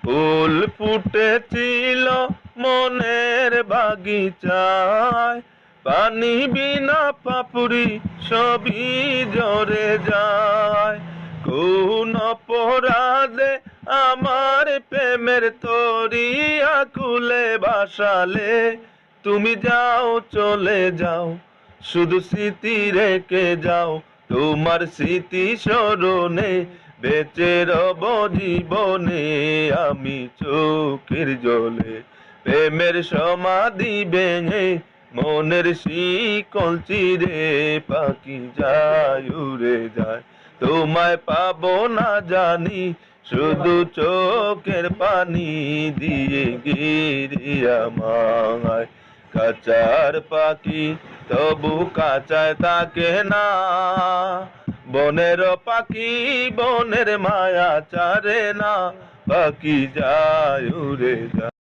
ফুল ফুটেছিল মনের বাগিচায়, পানি বিনা পাপড়ি সবই ঝরে যায়। কোন অপরাধে আমার প্রেমের তরি আকুলে ভাসালে, তুমি যাও চলে যাও, শুধু স্মৃতি রেখে যাও। তোমার স্মৃতি স্মরণে বেঁচে রব জীবনে আমি চোখের জলে। প্রেমের সমাধি ভেঙে মনের শিকল চিরে পাখি যায় উড়ে যায়। তোমায় পাবো না জানি, শুধু চোখের পানি দিয়ে গিরি আমায়। কাঁচার পাখি তবু কাঁচায় থাকে না, বনের পাখি বনের মায়া ছাড়ে না, পাখি যায় উড়ে যায়।